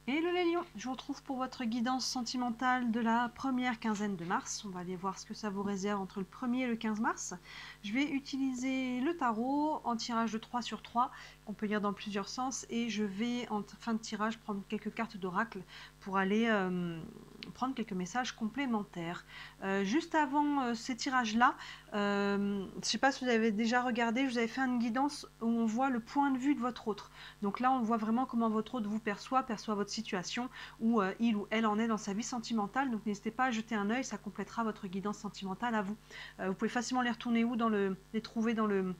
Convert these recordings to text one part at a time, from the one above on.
Hello les lions, je vous retrouve pour votre guidance sentimentale de la première quinzaine de mars. On va aller voir ce que ça vous réserve entre le 1er et le 15 mars. Je vais utiliser le tarot en tirage de 3 sur 3, qu'on peut lire dans plusieurs sens, et je vais en fin de tirage prendre quelques cartes d'oracle pour aller prendre quelques messages complémentaires. Juste avant ces tirages-là, je ne sais pas si vous avez déjà regardé, je vous avais fait une guidance où on voit le point de vue de votre autre. Donc là, on voit vraiment comment votre autre vous perçoit votre situation, où il ou elle en est dans sa vie sentimentale. Donc n'hésitez pas à jeter un œil, ça complétera votre guidance sentimentale à vous. Vous pouvez facilement les retourner où les trouver dans le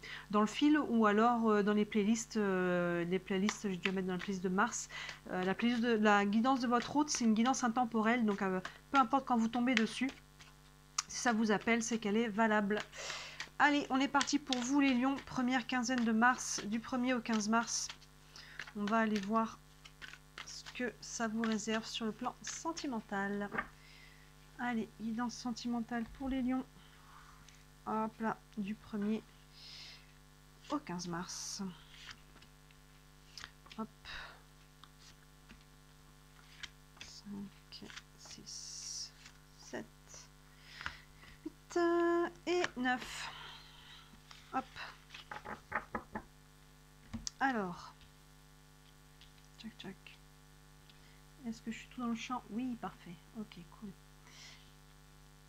fil, ou alors dans les playlists. Je dois mettre dans la playlist de mars. La playlist de la guidance de votre hôte, c'est une guidance intemporelle, donc peu importe quand vous tombez dessus, si ça vous appelle, c'est qu'elle est valable. Allez, on est parti pour vous les lions, première quinzaine de mars, du 1er au 15 mars. On va aller voir ce que ça vous réserve sur le plan sentimental. Allez, guidance sentimentale pour les lions. Hop là, du 1er au 15 mars. Hop. 5, 6, 7, 8 et 9. Hop. Alors. Tchac, tchac. Est-ce que je suis tout dans le champ? Oui, parfait. Ok, cool.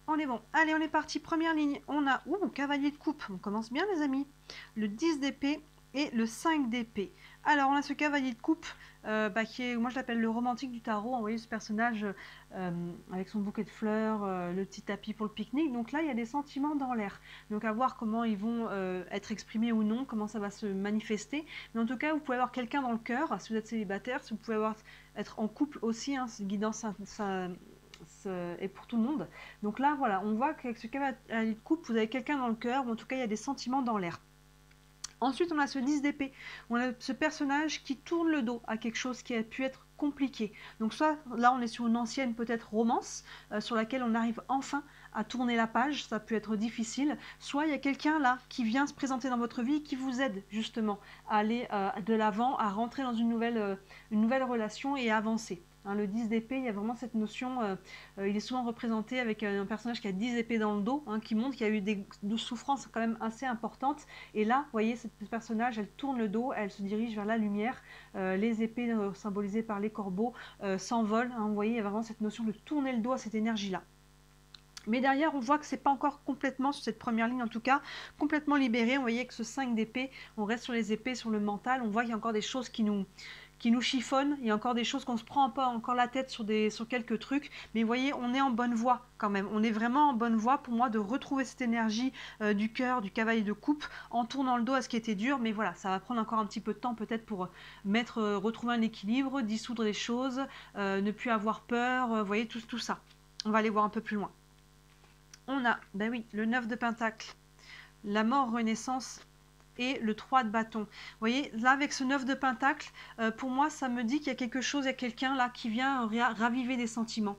On est bon. Allez, on est parti. Première ligne. On a cavalier de coupe. On commence bien, les amis. Le 10 d'épée et le 5 d'épée. Alors, on a ce cavalier de coupe qui est, moi je l'appelle le romantique du tarot. Vous voyez ce personnage avec son bouquet de fleurs, le petit tapis pour le pique-nique. Donc là, il y a des sentiments dans l'air. Donc à voir comment ils vont être exprimés ou non, comment ça va se manifester. Mais en tout cas, vous pouvez avoir quelqu'un dans le cœur, si vous êtes célibataire, si vous pouvez être en couple aussi, hein, cette guidance, ça est pour tout le monde. Donc là, voilà, on voit qu'avec ce cavalier de coupe, vous avez quelqu'un dans le cœur, ou en tout cas, il y a des sentiments dans l'air. Ensuite, on a ce 10 d'épée. On a ce personnage qui tourne le dos à quelque chose qui a pu être compliqué. Donc soit là, on est sur une ancienne peut-être romance sur laquelle on arrive enfin à tourner la page. Ça peut être difficile. Soit il y a quelqu'un là qui vient se présenter dans votre vie, qui vous aide justement à aller de l'avant, à rentrer dans une nouvelle relation et à avancer. Hein, le 10 d'épée, il y a vraiment cette notion, il est souvent représenté avec un personnage qui a 10 épées dans le dos, hein, qui montre qu'il y a eu des souffrances quand même assez importantes. Et là, vous voyez, ce personnage, elle tourne le dos, elle se dirige vers la lumière. Les épées symbolisées par les corbeaux s'envolent. Hein, vous voyez, il y a vraiment cette notion de tourner le dos à cette énergie-là. Mais derrière, on voit que c'est pas encore complètement, sur cette première ligne en tout cas, complètement libéré. Vous voyez que ce 5 d'épée, on reste sur les épées, sur le mental. On voit qu'il y a encore des choses qui nous chiffonnent. Il y a encore des choses qu'on se prend un peu encore la tête sur quelques trucs. Mais vous voyez, on est en bonne voie quand même. On est vraiment en bonne voie pour moi de retrouver cette énergie du cœur, du cavalier de coupe, en tournant le dos à ce qui était dur. Mais voilà, ça va prendre encore un petit peu de temps peut-être pour retrouver un équilibre, dissoudre les choses, ne plus avoir peur. Vous voyez, tout ça. On va aller voir un peu plus loin. On a, ben oui, le 9 de pentacle, la mort, renaissance et le 3 de bâton. Vous voyez, là avec ce 9 de pentacle, pour moi ça me dit qu'il y a quelque chose, il y a quelqu'un là qui vient raviver des sentiments.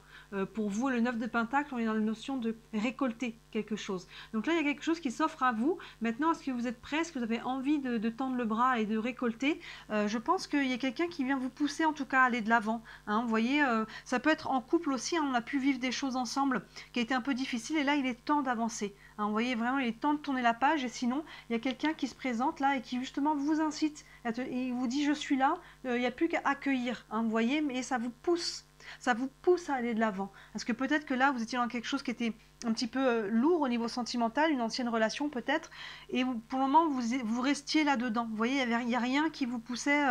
Pour vous, le 9 de pentacle, on est dans la notion de récolter quelque chose. Donc là, il y a quelque chose qui s'offre à vous. Maintenant, est-ce que vous êtes prêts? Est-ce que vous avez envie de tendre le bras et de récolter? Je pense qu'il y a quelqu'un qui vient vous pousser en tout cas à aller de l'avant. Hein, vous voyez, ça peut être en couple aussi, hein, on a pu vivre des choses ensemble qui a été un peu difficile et là, il est temps d'avancer. Hein, vous voyez, vraiment, il est temps de tourner la page et sinon, il y a quelqu'un qui se présente là et qui justement vous incite et il vous dit je suis là, il n'y a plus qu'à accueillir. Hein, vous voyez, mais ça vous pousse. Ça vous pousse à aller de l'avant. Parce que peut-être que là, vous étiez dans quelque chose qui était un petit peu lourd au niveau sentimental, une ancienne relation peut-être, et pour le moment, vous restiez là-dedans. Vous voyez, il n'y a rien qui vous poussait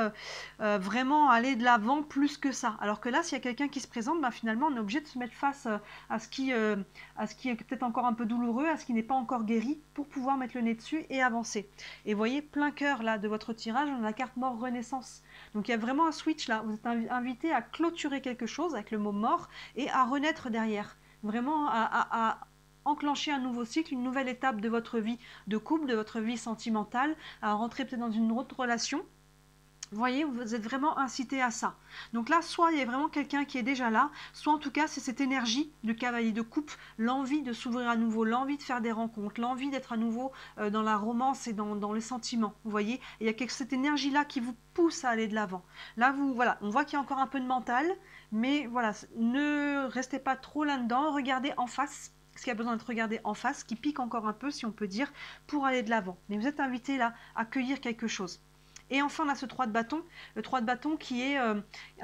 vraiment à aller de l'avant plus que ça. Alors que là, s'il y a quelqu'un qui se présente, ben, finalement, on est obligé de se mettre face à ce qui est peut-être encore un peu douloureux, à ce qui n'est pas encore guéri, pour pouvoir mettre le nez dessus et avancer. Et vous voyez, plein cœur là de votre tirage, on a la carte mort renaissance. Donc il y a vraiment un switch là, vous êtes invité à clôturer quelque chose avec le mot mort et à renaître derrière. Vraiment à enclencher un nouveau cycle, une nouvelle étape de votre vie de couple, de votre vie sentimentale, à rentrer peut-être dans une autre relation. Vous voyez, vous êtes vraiment incité à ça. Donc là, soit il y a vraiment quelqu'un qui est déjà là, soit en tout cas, c'est cette énergie du cavalier de coupe, l'envie de s'ouvrir à nouveau, l'envie de faire des rencontres, l'envie d'être à nouveau dans la romance et dans les sentiments. Vous voyez, il y a cette énergie-là qui vous pousse à aller de l'avant. Là, voilà, on voit qu'il y a encore un peu de mental, mais voilà, ne restez pas trop là-dedans, regardez en face ce qui a besoin d'être regardé en face, qui pique encore un peu, si on peut dire, pour aller de l'avant. Mais vous êtes invité là à cueillir quelque chose. Et enfin, on a ce 3 de bâton, le 3 de bâton qui est un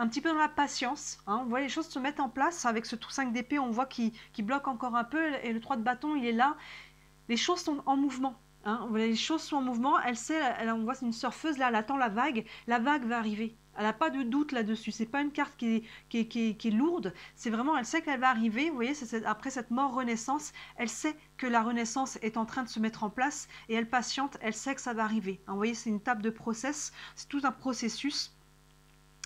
petit peu dans la patience. Hein. Vous voyez, les choses se mettent en place. Avec ce 5 d'épée, on voit qu'il bloque encore un peu. Et le 3 de bâton, il est là. Les choses sont en mouvement. Hein. Vous voyez, les choses sont en mouvement. Elle sait, on voit, c'est une surfeuse, là, elle attend la vague. La vague va arriver. Elle n'a pas de doute là-dessus. C'est pas une carte qui est lourde. C'est vraiment, elle sait qu'elle va arriver. Vous voyez, après cette mort-renaissance, elle sait que la renaissance est en train de se mettre en place et elle patiente. Elle sait que ça va arriver. Hein, vous voyez, c'est une étape de process. C'est tout un processus.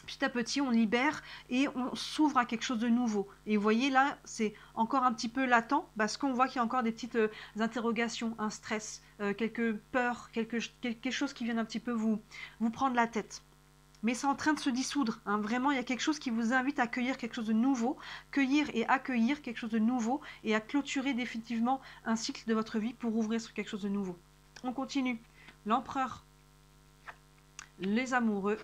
Petit à petit, on libère et on s'ouvre à quelque chose de nouveau. Et vous voyez, là, c'est encore un petit peu latent parce qu'on voit qu'il y a encore des petites interrogations, un stress, quelques peurs, quelque chose qui vient un petit peu vous prendre la tête. Mais c'est en train de se dissoudre. Hein. Vraiment, il y a quelque chose qui vous invite à accueillir quelque chose de nouveau, cueillir et accueillir quelque chose de nouveau et à clôturer définitivement un cycle de votre vie pour ouvrir sur quelque chose de nouveau. On continue. L'empereur, les amoureux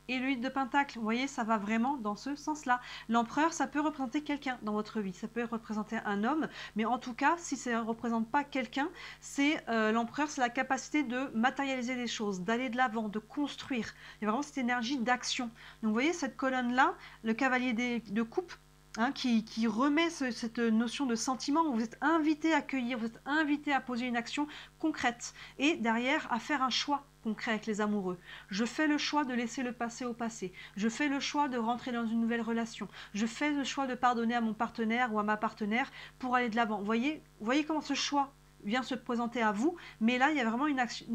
et le 8 de pentacle. Vous voyez, ça va vraiment dans ce sens-là. L'empereur, ça peut représenter quelqu'un dans votre vie. Ça peut représenter un homme, mais en tout cas, si ça ne représente pas quelqu'un, c'est l'empereur, c'est la capacité de matérialiser les choses, d'aller de l'avant, de construire. Il y a vraiment cette énergie d'action. Donc vous voyez, cette colonne-là, le cavalier de coupe, hein, qui remet cette notion de sentiment où vous êtes invité à accueillir, vous êtes invité à poser une action concrète et derrière à faire un choix concret avec les amoureux. Je fais le choix de laisser le passé au passé. Je fais le choix de rentrer dans une nouvelle relation. Je fais le choix de pardonner à mon partenaire ou à ma partenaire pour aller de l'avant. Vous voyez comment ce choix vient se présenter à vous, mais là, il y a vraiment une action.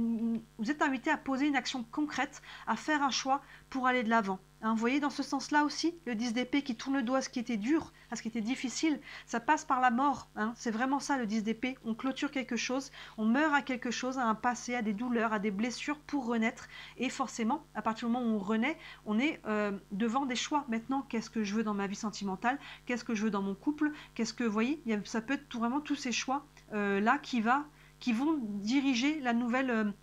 Vous êtes invité à poser une action concrète, à faire un choix pour aller de l'avant. Hein, vous voyez, dans ce sens-là aussi, le 10 d'épée qui tourne le dos à ce qui était dur, à ce qui était difficile, ça passe par la mort. Hein, c'est vraiment ça, le 10 d'épée. On clôture quelque chose, on meurt à quelque chose, à un passé, à des douleurs, à des blessures pour renaître. Et forcément, à partir du moment où on renaît, on est devant des choix. Maintenant, qu'est-ce que je veux dans ma vie sentimentale? Qu'est-ce que je veux dans mon couple? Qu'est-ce que, vous voyez, ça peut être vraiment tous ces choix là qui vont diriger la nouvelle...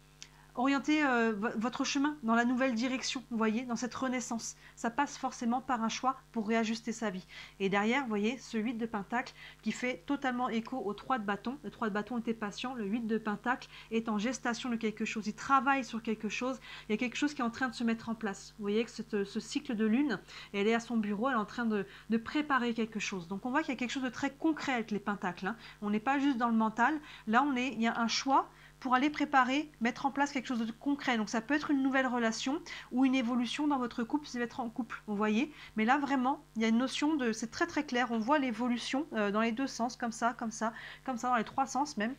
orienter votre chemin dans la nouvelle direction, vous voyez, dans cette renaissance. Ça passe forcément par un choix pour réajuster sa vie. Et derrière, vous voyez, ce 8 de pentacle qui fait totalement écho au 3 de bâton. Le 3 de bâton était patient, le 8 de pentacle est en gestation de quelque chose. Il travaille sur quelque chose, il y a quelque chose qui est en train de se mettre en place. Vous voyez que ce cycle de lune, elle est à son bureau, elle est en train de préparer quelque chose. Donc on voit qu'il y a quelque chose de très concret avec les pentacles. Hein. On n'est pas juste dans le mental, là il y a un choix pour aller préparer, mettre en place quelque chose de concret. Donc ça peut être une nouvelle relation ou une évolution dans votre couple, c'est d'être en couple, vous voyez. Mais là vraiment, il y a une notion de, c'est très très clair, on voit l'évolution dans les deux sens, comme ça, dans les trois sens même.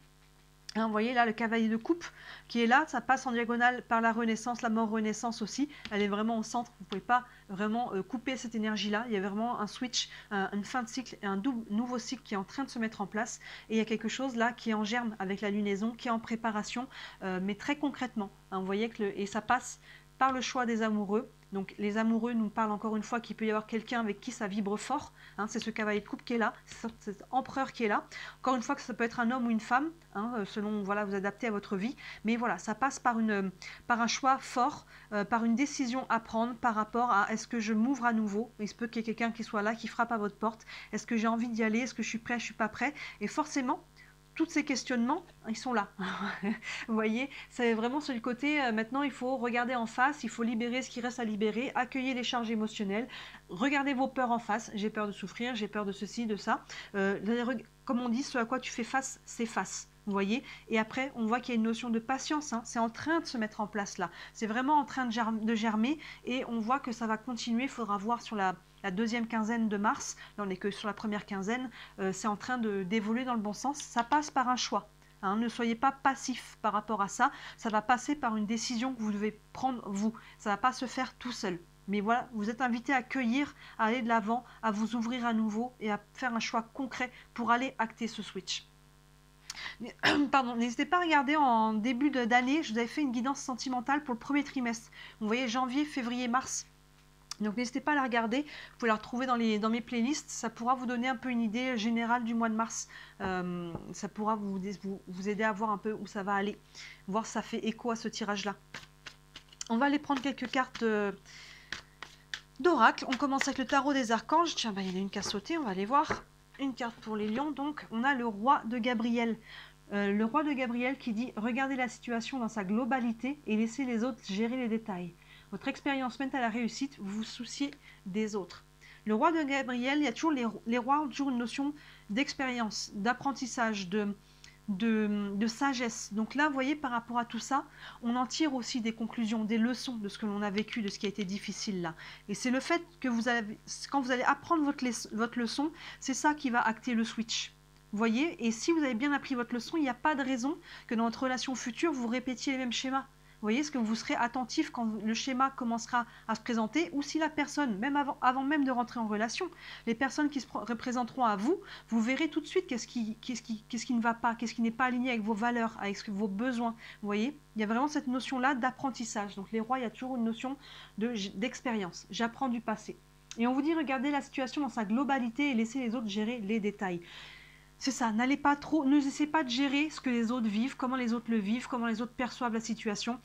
Hein, vous voyez là le cavalier de coupe qui est là, ça passe en diagonale par la renaissance, la mort renaissance aussi, elle est vraiment au centre, vous ne pouvez pas vraiment couper cette énergie là, il y a vraiment un switch, une fin de cycle et un nouveau cycle qui est en train de se mettre en place et il y a quelque chose là qui est en germe avec la lunaison, qui est en préparation, mais très concrètement, hein, vous voyez que et ça passe par le choix des amoureux. Donc les amoureux nous parlent encore une fois qu'il peut y avoir quelqu'un avec qui ça vibre fort. Hein, c'est ce cavalier de coupe qui est là, c'est cet empereur qui est là. Encore une fois que ça peut être un homme ou une femme, hein, selon voilà vous adaptez à votre vie. Mais voilà, ça passe par un choix fort, par une décision à prendre par rapport à est-ce que je m'ouvre à nouveau. Il se peut qu'il y ait quelqu'un qui soit là, qui frappe à votre porte. Est-ce que j'ai envie d'y aller? Est-ce que je suis prêt? Je suis pas prêt? Et forcément, tous ces questionnements, ils sont là. Vous voyez, c'est vraiment sur le côté, maintenant il faut regarder en face, il faut libérer ce qui reste à libérer, accueillir les charges émotionnelles, regardez vos peurs en face, j'ai peur de souffrir, j'ai peur de ceci, de ça. Comme on dit, ce à quoi tu fais face, c'est face. Vous voyez, et après on voit qu'il y a une notion de patience, hein. C'est en train de se mettre en place là, c'est vraiment en train de germer et on voit que ça va continuer, il faudra voir sur la deuxième quinzaine de mars, là on n'est que sur la première quinzaine, c'est en train d'évoluer dans le bon sens, ça passe par un choix. Hein, ne soyez pas passif par rapport à ça, ça va passer par une décision que vous devez prendre vous, ça ne va pas se faire tout seul. Mais voilà, vous êtes invité à accueillir, à aller de l'avant, à vous ouvrir à nouveau et à faire un choix concret pour aller acter ce switch. Pardon, n'hésitez pas à regarder en début d'année, je vous avais fait une guidance sentimentale pour le premier trimestre. Vous voyez janvier, février, mars. Donc n'hésitez pas à la regarder, vous pouvez la retrouver dans mes playlists, ça pourra vous donner un peu une idée générale du mois de mars. Ça pourra vous aider à voir un peu où ça va aller, voir si ça fait écho à ce tirage-là. On va aller prendre quelques cartes d'oracle. On commence avec le tarot des archanges. Tiens, bah, il y en a une qui a sauté, on va aller voir. Une carte pour les lions, donc on a le roi de Gabriel. Le roi de Gabriel qui dit « Regardez la situation dans sa globalité et laissez les autres gérer les détails. Votre expérience mène à la réussite, vous vous souciez des autres. » Le roi de Gabriel, il y a toujours les rois ont toujours une notion d'expérience, d'apprentissage, de sagesse. Donc là, vous voyez, par rapport à tout ça, on en tire aussi des conclusions, des leçons de ce que l'on a vécu, de ce qui a été difficile là. Et c'est le fait que quand vous allez apprendre votre leçon, c'est ça qui va acter le switch. Vous voyez, et si vous avez bien appris votre leçon, il n'y a pas de raison que dans votre relation future, vous répétiez les mêmes schémas. Vous voyez, est-ce que vous serez attentif quand le schéma commencera à se présenter, ou si la personne, même avant même de rentrer en relation, les personnes qui se représenteront à vous, vous verrez tout de suite qu'est-ce qui ne va pas, qu'est-ce qui n'est pas aligné avec vos valeurs, avec vos besoins. Vous voyez, il y a vraiment cette notion-là d'apprentissage. Donc les rois, il y a toujours une notion d'expérience. J'apprends du passé. Et on vous dit, regardez la situation dans sa globalité et laissez les autres gérer les détails. C'est ça, n'allez pas trop, ne essayez pas de gérer ce que les autres vivent, comment les autres le vivent, comment les autres perçoivent la situation.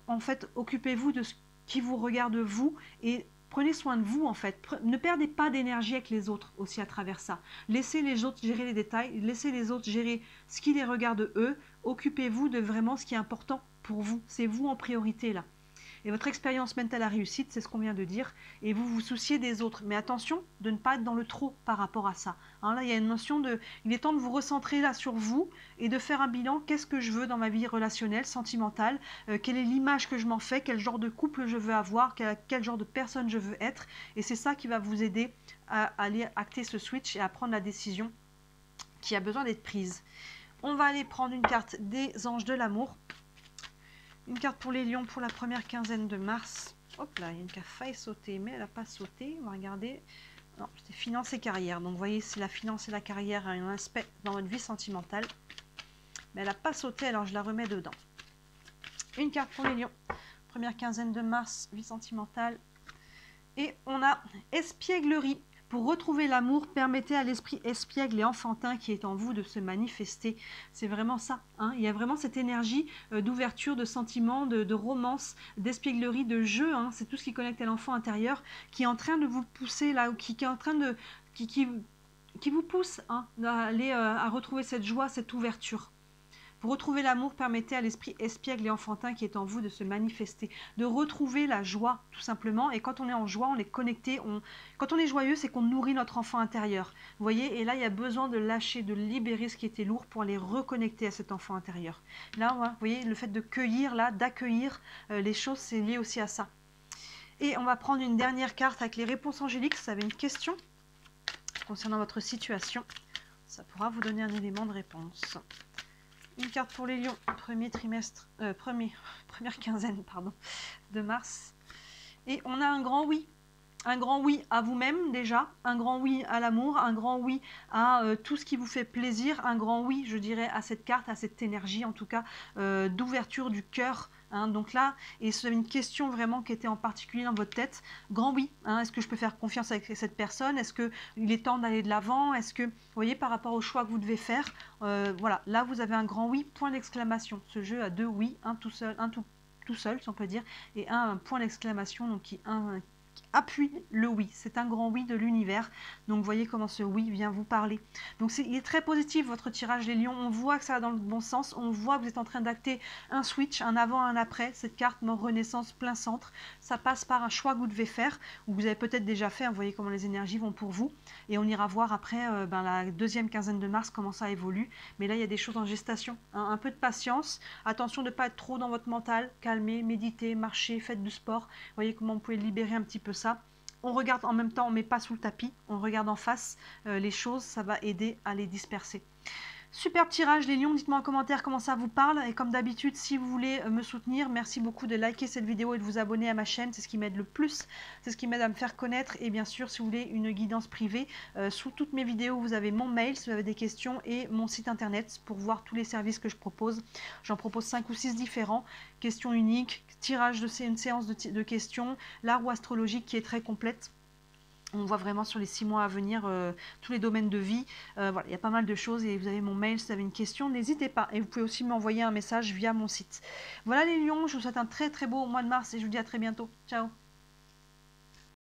En fait, occupez-vous de ce qui vous regarde vous et prenez soin de vous en fait. Ne perdez pas d'énergie avec les autres aussi à travers ça. Laissez les autres gérer les détails, laissez les autres gérer ce qui les regarde eux. Occupez-vous de vraiment ce qui est important pour vous. C'est vous en priorité là. Et votre expérience mène à la réussite, c'est ce qu'on vient de dire, et vous vous souciez des autres. Mais attention de ne pas être dans le trop par rapport à ça. Hein, là, il y a une notion de... Il est temps de vous recentrer là sur vous et de faire un bilan. Qu'est-ce que je veux dans ma vie relationnelle, sentimentale, quelle est l'image que je m'en fais, quel genre de couple je veux avoir, quel genre de personne je veux être. Et c'est ça qui va vous aider à aller acter ce switch et à prendre la décision qui a besoin d'être prise. On va aller prendre une carte des anges de l'amour. Une carte pour les lions pour la première quinzaine de mars. Hop là, il y a une qui a failli sauter, mais elle n'a pas sauté. On va regarder. Non, c'est finance et carrière. Donc, vous voyez, si la finance et la carrière ont un aspect dans votre vie sentimentale. Mais elle n'a pas sauté, alors je la remets dedans. Une carte pour les lions. Première quinzaine de mars, vie sentimentale. Et on a espièglerie. Pour retrouver l'amour, permettez à l'esprit espiègle et enfantin qui est en vous de se manifester. C'est vraiment ça. Hein. Il y a vraiment cette énergie d'ouverture, de sentiment, de romance, d'espièglerie, de jeu. Hein. C'est tout ce qui connecte à l'enfant intérieur qui est en train de vous pousser là, ou qui est en train de... qui vous pousse hein, à aller à retrouver cette joie, cette ouverture. Pour retrouver l'amour, permettez à l'esprit espiègle et enfantin qui est en vous de se manifester, de retrouver la joie, tout simplement. Et quand on est en joie, on est connecté. Quand on est joyeux, c'est qu'on nourrit notre enfant intérieur. Vous voyez, et là, il y a besoin de lâcher, de libérer ce qui était lourd pour aller reconnecter à cet enfant intérieur. Là, vous voyez, le fait de cueillir, là, d'accueillir les choses, c'est lié aussi à ça. Et on va prendre une dernière carte avec les réponses angéliques. Si vous avez une question concernant votre situation, ça pourra vous donner un élément de réponse. Une carte pour les lions, premier trimestre, première quinzaine pardon, de mars. Et on a un grand oui. Un grand oui à vous-même déjà, un grand oui à l'amour, un grand oui à tout ce qui vous fait plaisir, un grand oui, je dirais, à cette carte, à cette énergie en tout cas, d'ouverture du cœur. Hein, donc là, et c'est une question vraiment qui était en particulier dans votre tête, grand oui, hein, est-ce que je peux faire confiance avec cette personne, est-ce qu'il est temps d'aller de l'avant, est-ce que, vous voyez, par rapport au choix que vous devez faire, voilà, là vous avez un grand oui, point d'exclamation, ce jeu a deux oui, un tout seul, tout seul si on peut dire, et un point d'exclamation, donc qui appuie le oui, c'est un grand oui de l'univers, donc vous voyez comment ce oui vient vous parler. Donc il est très positif votre tirage les lions, on voit que ça va dans le bon sens, on voit que vous êtes en train d'acter un switch, un avant, un après, cette carte mort renaissance plein centre, ça passe par un choix que vous devez faire, ou vous avez peut-être déjà fait, vous voyez comment les énergies vont pour vous, et on ira voir après la deuxième quinzaine de mars comment ça évolue, mais là il y a des choses en gestation, hein, un peu de patience, attention de ne pas être trop dans votre mental, calmez, méditez, marchez, faites du sport, vous voyez comment vous pouvez libérer un petit peu ça. On regarde en même temps, on ne met pas sous le tapis, on regarde en face les choses, ça va aider à les disperser. Superbe tirage les lions, dites-moi en commentaire comment ça vous parle et comme d'habitude si vous voulez me soutenir, merci beaucoup de liker cette vidéo et de vous abonner à ma chaîne, c'est ce qui m'aide le plus, c'est ce qui m'aide à me faire connaître et bien sûr si vous voulez une guidance privée, sous toutes mes vidéos vous avez mon mail si vous avez des questions et mon site internet pour voir tous les services que je propose, j'en propose 5 ou 6 différents, questions uniques, tirage de une séance de questions, la roue astrologique qui est très complète. On voit vraiment sur les 6 mois à venir tous les domaines de vie. Voilà, il y a pas mal de choses et vous avez mon mail si vous avez une question, n'hésitez pas. Et vous pouvez aussi m'envoyer un message via mon site. Voilà les lions, je vous souhaite un très très beau mois de mars et je vous dis à très bientôt. Ciao.